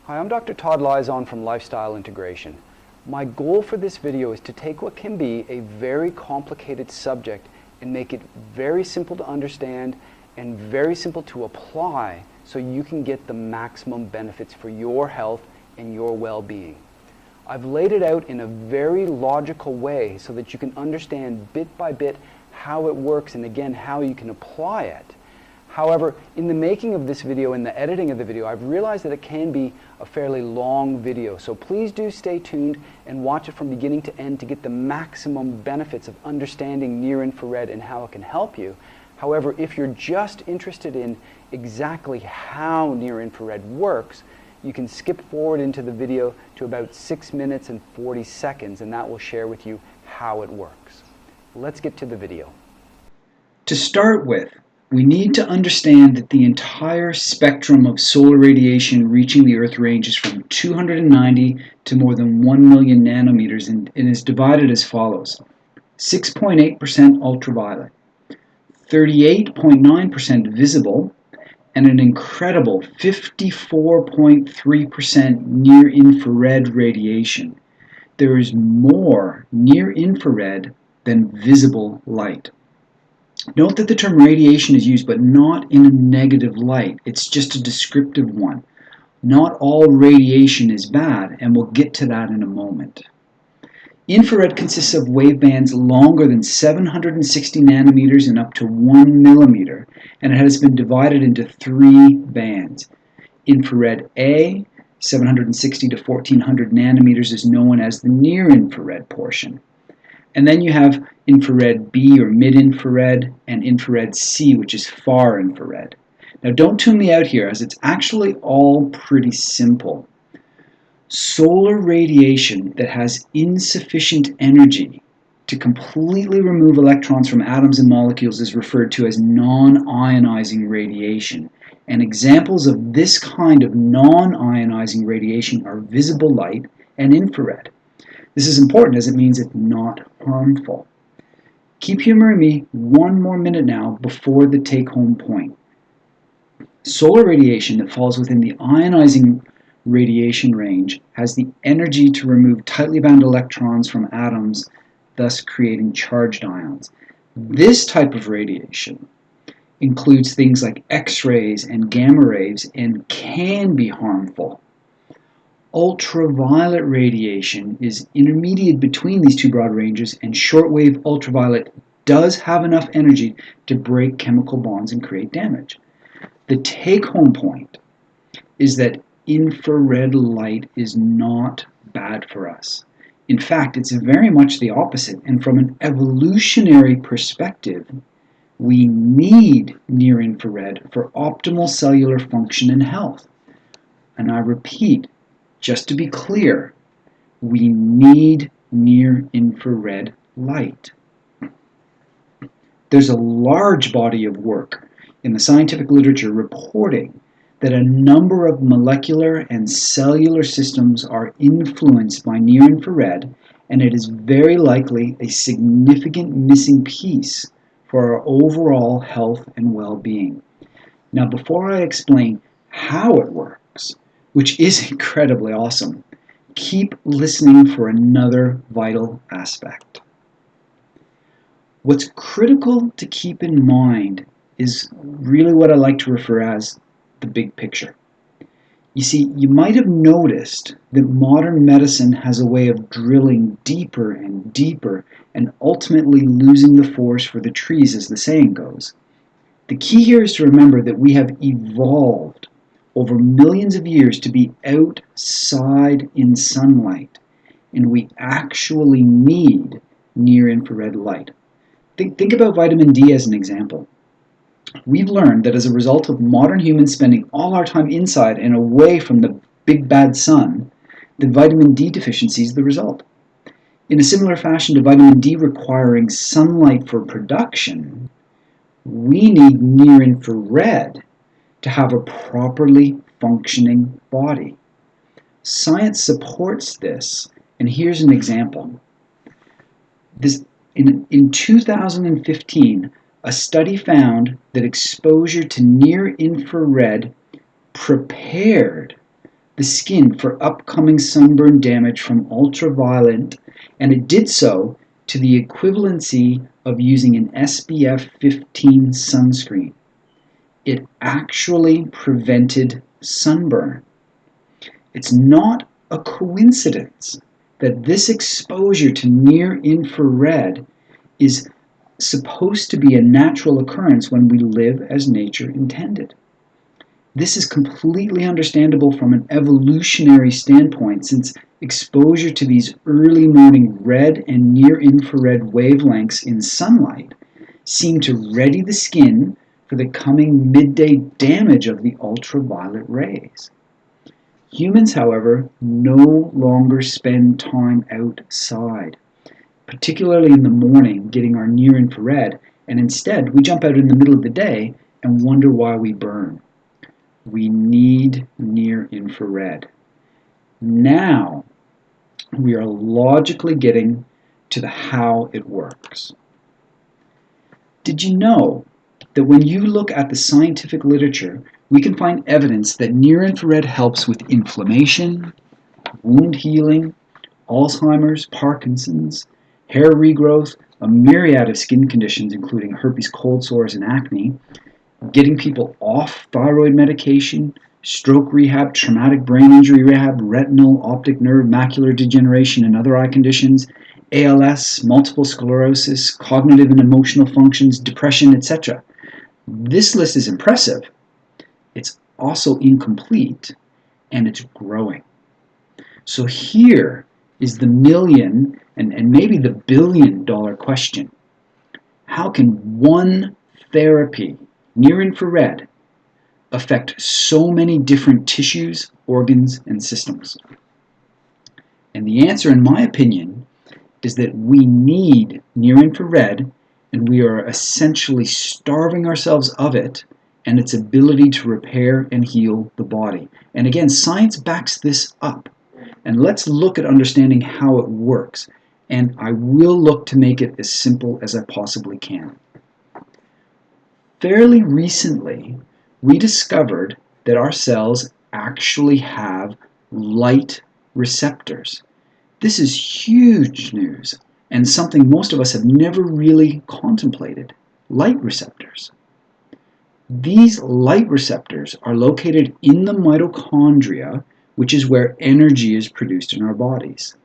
Hi, I'm Dr. Todd Lizon from Lifestyle Integration. My goal for this video is to take what can be a very complicated subject and make it very simple to understand and very simple to apply so you can get the maximum benefits for your health and your well-being. I've laid it out in a very logical way so that you can understand bit by bit how it works and again how you can apply it. However, in the making of this video and the editing of the video, I've realized that it can be a fairly long video. So please do stay tuned and watch it from beginning to end to get the maximum benefits of understanding near-infrared and how it can help you. However, if you're just interested in exactly how near-infrared works, you can skip forward into the video to about 6 minutes and 40 seconds, and that will share with you how it works. Let's get to the video. To start with, we need to understand that the entire spectrum of solar radiation reaching the Earth ranges from 290 to more than 1 million nanometers and is divided as follows. 6.8% ultraviolet, 38.9% visible, and an incredible 54.3% near-infrared radiation. There is more near-infrared than visible light. Note that the term radiation is used, but not in a negative light. It's just a descriptive one. Not all radiation is bad, and we'll get to that in a moment. Infrared consists of wavebands longer than 760 nanometers and up to 1 millimeter, and it has been divided into 3 bands. Infrared A, 760 to 1400 nanometers, is known as the near-infrared portion. And then you have infrared B or mid-infrared and infrared C, which is far infrared. Now don't tune me out here, as it's actually all pretty simple. Solar radiation that has insufficient energy to completely remove electrons from atoms and molecules is referred to as non-ionizing radiation. And examples of this kind of non-ionizing radiation are visible light and infrared. This is important as it means it's not harmful. Keep humoring me one more minute now before the take-home point. Solar radiation that falls within the ionizing radiation range has the energy to remove tightly bound electrons from atoms, thus creating charged ions. This type of radiation includes things like X-rays and gamma rays and can be harmful. Ultraviolet radiation is intermediate between these two broad ranges, and shortwave ultraviolet does have enough energy to break chemical bonds and create damage. The take-home point is that infrared light is not bad for us. In fact, it's very much the opposite, and from an evolutionary perspective, we need near-infrared for optimal cellular function and health. And I repeat, just to be clear, we need near-infrared light. There's a large body of work in the scientific literature reporting that a number of molecular and cellular systems are influenced by near-infrared, and it is very likely a significant missing piece for our overall health and well-being. Now, before I explain how it works, which is incredibly awesome, keep listening for another vital aspect. What's critical to keep in mind is really what I like to refer as the big picture. You see, you might have noticed that modern medicine has a way of drilling deeper and deeper and ultimately losing the forest for the trees, as the saying goes. The key here is to remember that we have evolved over millions of years to be outside in sunlight, and we actually need near-infrared light. Think about vitamin D as an example. We've learned that as a result of modern humans spending all our time inside and away from the big bad sun, that vitamin D deficiency is the result. In a similar fashion to vitamin D requiring sunlight for production, we need near-infrared to have a properly functioning body. Science supports this, and here's an example. In 2015, a study found that exposure to near-infrared prepared the skin for upcoming sunburn damage from ultraviolet, and it did so to the equivalency of using an SPF 15 sunscreen. It actually prevented sunburn. It's not a coincidence that this exposure to near-infrared is supposed to be a natural occurrence when we live as nature intended. This is completely understandable from an evolutionary standpoint, since exposure to these early morning red and near-infrared wavelengths in sunlight seem to ready the skin for the coming midday damage of the ultraviolet rays. Humans, however, no longer spend time outside, particularly in the morning, getting our near-infrared, and instead we jump out in the middle of the day and wonder why we burn. We need near-infrared. Now we are logically getting to the how it works. Did you know that when you look at the scientific literature, we can find evidence that near-infrared helps with inflammation, wound healing, Alzheimer's, Parkinson's, hair regrowth, a myriad of skin conditions including herpes, cold sores, and acne, getting people off thyroid medication, stroke rehab, traumatic brain injury rehab, retinal, optic nerve, macular degeneration, and other eye conditions, ALS, multiple sclerosis, cognitive and emotional functions, depression, etc. This list is impressive. It's also incomplete, and it's growing. So here is the million and maybe the billion-dollar question. How can one therapy, near-infrared, affect so many different tissues, organs, and systems? And the answer, in my opinion, is that we need near-infrared, and we are essentially starving ourselves of it and its ability to repair and heal the body. And again, science backs this up. And let's look at understanding how it works. And I will look to make it as simple as I possibly can. Fairly recently, we discovered that our cells actually have light receptors. This is huge news and something most of us have never really contemplated. Light receptors. These light receptors are located in the mitochondria, which is where energy is produced in our bodies.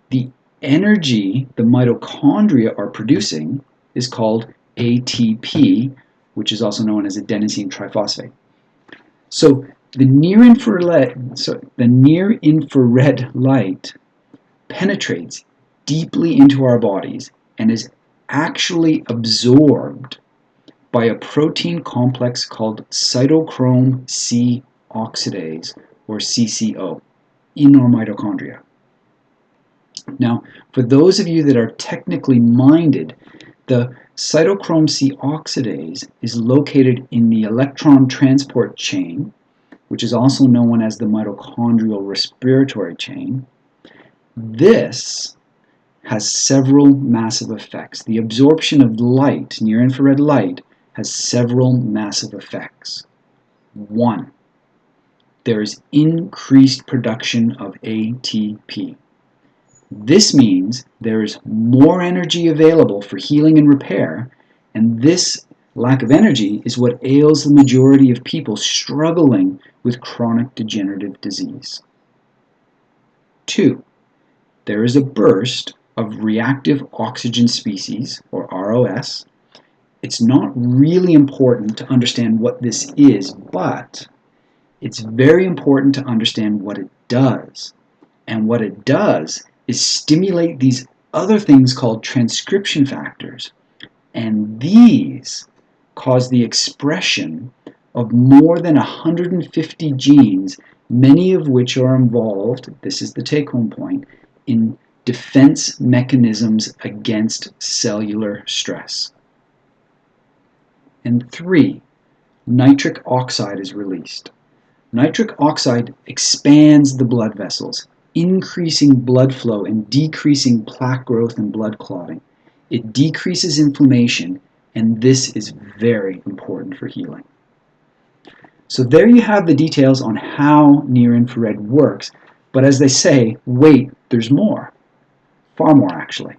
The energy the mitochondria are producing is called ATP, which is also known as adenosine triphosphate. So the near-infrared light penetrates deeply into our bodies and is actually absorbed by a protein complex called cytochrome C oxidase, or CCO, in our mitochondria. Now, for those of you that are technically minded, the cytochrome C oxidase is located in the electron transport chain, which is also known as the mitochondrial respiratory chain. This has several massive effects. The absorption of light, near-infrared light, has several massive effects. 1. There is increased production of ATP. This means there is more energy available for healing and repair, and this lack of energy is what ails the majority of people struggling with chronic degenerative disease. 2. There is a burst of reactive oxygen species, or ROS. It's not really important to understand what this is, but it's very important to understand what it does. And what it does is stimulate these other things called transcription factors. And these cause the expression of more than 150 genes, many of which are involved, this is the take-home point, in defense mechanisms against cellular stress. And 3, nitric oxide is released. Nitric oxide expands the blood vessels, increasing blood flow and decreasing plaque growth and blood clotting. It decreases inflammation, and this is very important for healing. So there you have the details on how near-infrared works, but as they say, wait, there's more. Far more, actually.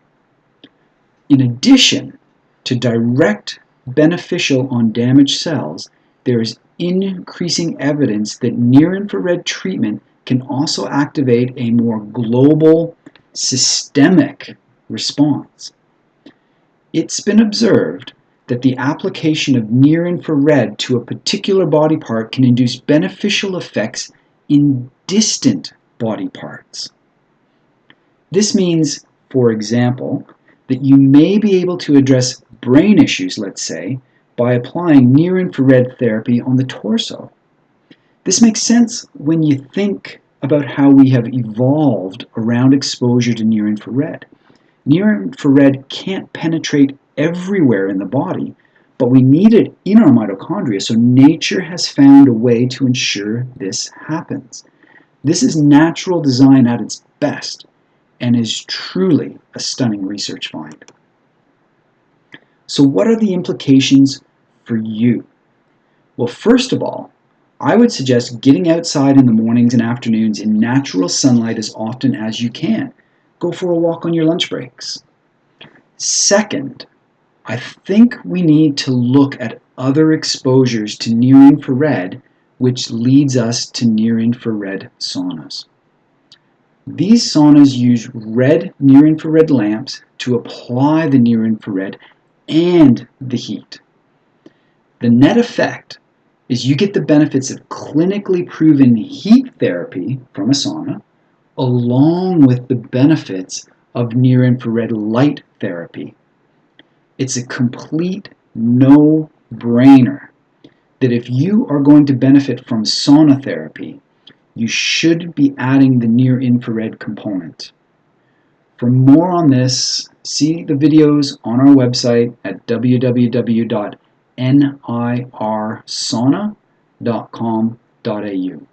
In addition to direct beneficial on damaged cells, there is increasing evidence that near-infrared treatment can also activate a more global, systemic response. It's been observed that the application of near-infrared to a particular body part can induce beneficial effects in distant body parts. This means, for example, that you may be able to address brain issues, let's say, by applying near-infrared therapy on the torso. This makes sense when you think about how we have evolved around exposure to near-infrared. Near-infrared can't penetrate everywhere in the body, but we need it in our mitochondria, so nature has found a way to ensure this happens. This is natural design at its best, and is truly a stunning research find. So what are the implications for you? Well, first of all, I would suggest getting outside in the mornings and afternoons in natural sunlight as often as you can. Go for a walk on your lunch breaks. Second, I think we need to look at other exposures to near-infrared, which leads us to near-infrared saunas. These saunas use red near-infrared lamps to apply the near-infrared and the heat. The net effect is you get the benefits of clinically proven heat therapy from a sauna, along with the benefits of near-infrared light therapy. It's a complete no-brainer that if you are going to benefit from sauna therapy, you should be adding the near-infrared component. For more on this, see the videos on our website at www.nirsauna.com.au.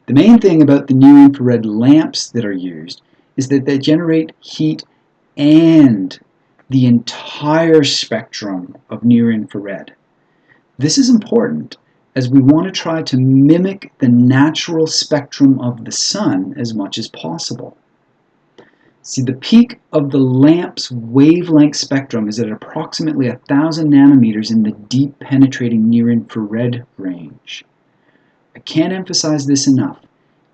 The main thing about the near-infrared lamps that are used is that they generate heat and the entire spectrum of near-infrared. This is important as we want to try to mimic the natural spectrum of the sun as much as possible. See, the peak of the lamp's wavelength spectrum is at approximately 1,000 nanometers in the deep penetrating near-infrared range. I can't emphasize this enough.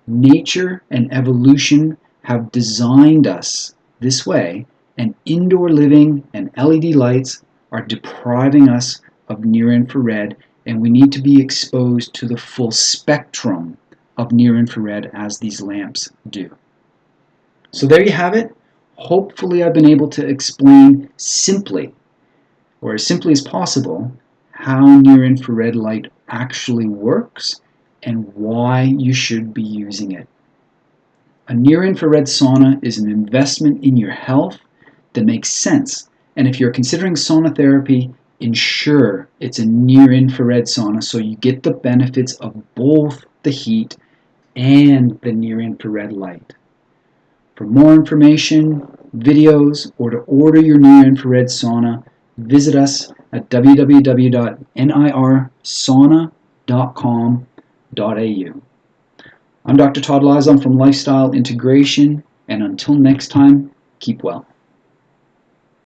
Nature and evolution have designed us this way, and indoor living and LED lights are depriving us of near-infrared, and we need to be exposed to the full spectrum of near-infrared as these lamps do. So there you have it. Hopefully I've been able to explain simply, or as simply as possible, how near-infrared light actually works and why you should be using it. A near-infrared sauna is an investment in your health that makes sense, and if you're considering sauna therapy, ensure it's a near-infrared sauna so you get the benefits of both the heat and the near-infrared light. For more information, videos, or to order your near-infrared sauna, visit us at www.nirsauna.com.au. I'm Dr. Todd Lazon from Lifestyle Integration, and until next time, keep well.